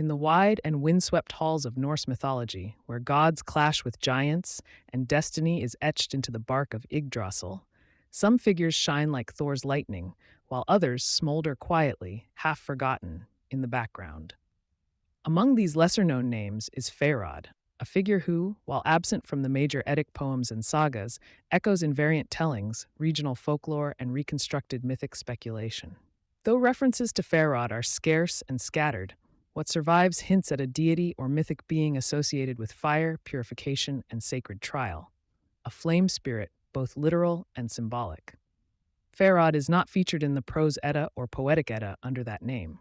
In the wide and windswept halls of Norse mythology, where gods clash with giants and destiny is etched into the bark of Yggdrasil, some figures shine like Thor's lightning, while others smolder quietly, half forgotten, in the background. Among these lesser-known names is Feirrod, a figure who, while absent from the major Eddic poems and sagas, echoes in variant tellings, regional folklore, and reconstructed mythic speculation. Though references to Feirrod are scarce and scattered, what survives hints at a deity or mythic being associated with fire, purification, and sacred trial, a flame spirit, both literal and symbolic. Feirrod is not featured in the Prose Edda or Poetic Edda under that name.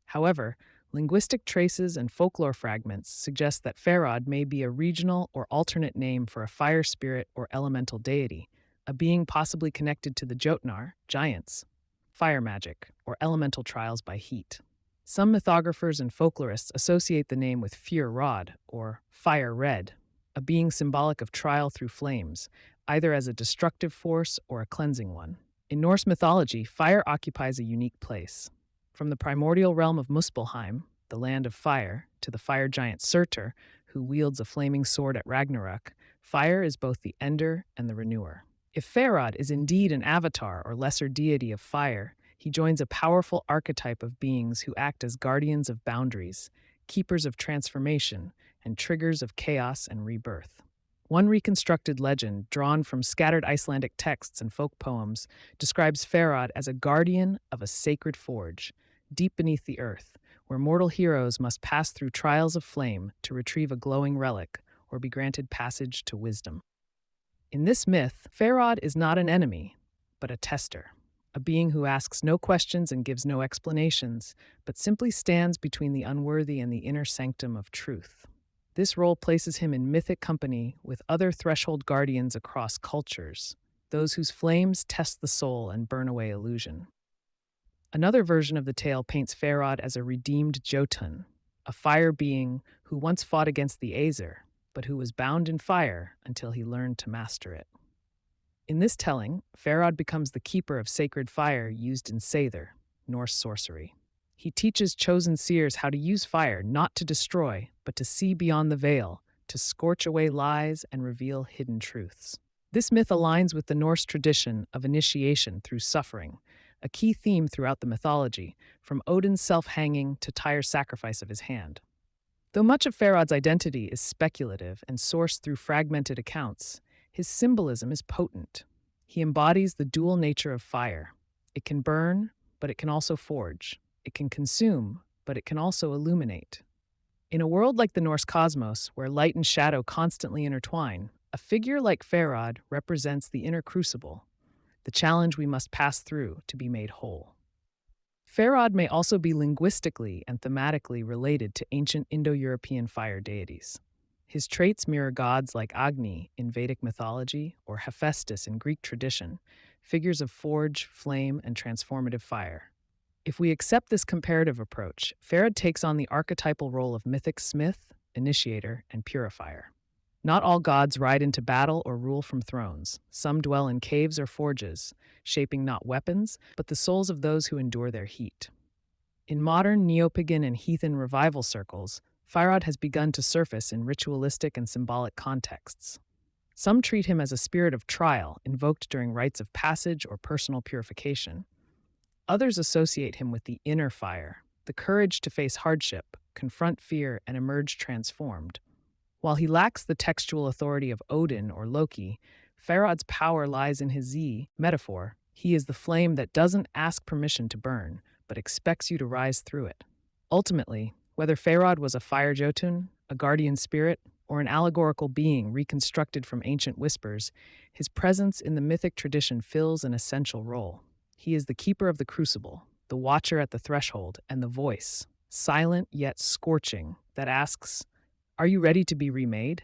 However, linguistic traces and folklore fragments suggest that Feirrod may be a regional or alternate name for a fire spirit or elemental deity, a being possibly connected to the Jotnar, giants, fire magic, or elemental trials by heat. Some mythographers and folklorists associate the name with Feirrod, or fire red, a being symbolic of trial through flames, either as a destructive force or a cleansing one. In Norse mythology, fire occupies a unique place. From the primordial realm of Muspelheim, the land of fire, to the fire giant Surtur, who wields a flaming sword at Ragnarok, fire is both the ender and the renewer. If Feirrod is indeed an avatar or lesser deity of fire, he joins a powerful archetype of beings who act as guardians of boundaries, keepers of transformation, and triggers of chaos and rebirth. One reconstructed legend, drawn from scattered Icelandic texts and folk poems, describes Feirrod as a guardian of a sacred forge, deep beneath the earth, where mortal heroes must pass through trials of flame to retrieve a glowing relic or be granted passage to wisdom. In this myth, Feirrod is not an enemy, but a tester, a being who asks no questions and gives no explanations, but simply stands between the unworthy and the inner sanctum of truth. This role places him in mythic company with other threshold guardians across cultures, those whose flames test the soul and burn away illusion. Another version of the tale paints Feirrod as a redeemed Jotun, a fire being who once fought against the Aesir, but who was bound in fire until he learned to master it. In this telling, Feirrod becomes the keeper of sacred fire used in Seidr, Norse sorcery. He teaches chosen seers how to use fire not to destroy, but to see beyond the veil, to scorch away lies and reveal hidden truths. This myth aligns with the Norse tradition of initiation through suffering, a key theme throughout the mythology, from Odin's self-hanging to Tyr's sacrifice of his hand. Though much of Feirrod's identity is speculative and sourced through fragmented accounts, his symbolism is potent. He embodies the dual nature of fire. It can burn, but it can also forge. It can consume, but it can also illuminate. In a world like the Norse cosmos, where light and shadow constantly intertwine, a figure like Feirrod represents the inner crucible, the challenge we must pass through to be made whole. Feirrod may also be linguistically and thematically related to ancient Indo-European fire deities. His traits mirror gods like Agni in Vedic mythology or Hephaestus in Greek tradition, figures of forge, flame, and transformative fire. If we accept this comparative approach, Feirrod takes on the archetypal role of mythic smith, initiator, and purifier. Not all gods ride into battle or rule from thrones. Some dwell in caves or forges, shaping not weapons, but the souls of those who endure their heat. In modern neo-pagan and heathen revival circles, Feirrod has begun to surface in ritualistic and symbolic contexts. Some treat him as a spirit of trial, invoked during rites of passage or personal purification. Others associate him with the inner fire, the courage to face hardship, confront fear, and emerge transformed. While he lacks the textual authority of Odin or Loki, Feirrod's power lies in his metaphor. He is the flame that doesn't ask permission to burn, but expects you to rise through it. Ultimately, whether Feirrod was a fire Jotun, a guardian spirit, or an allegorical being reconstructed from ancient whispers, his presence in the mythic tradition fills an essential role. He is the keeper of the crucible, the watcher at the threshold, and the voice, silent yet scorching, that asks, "Are you ready to be remade?"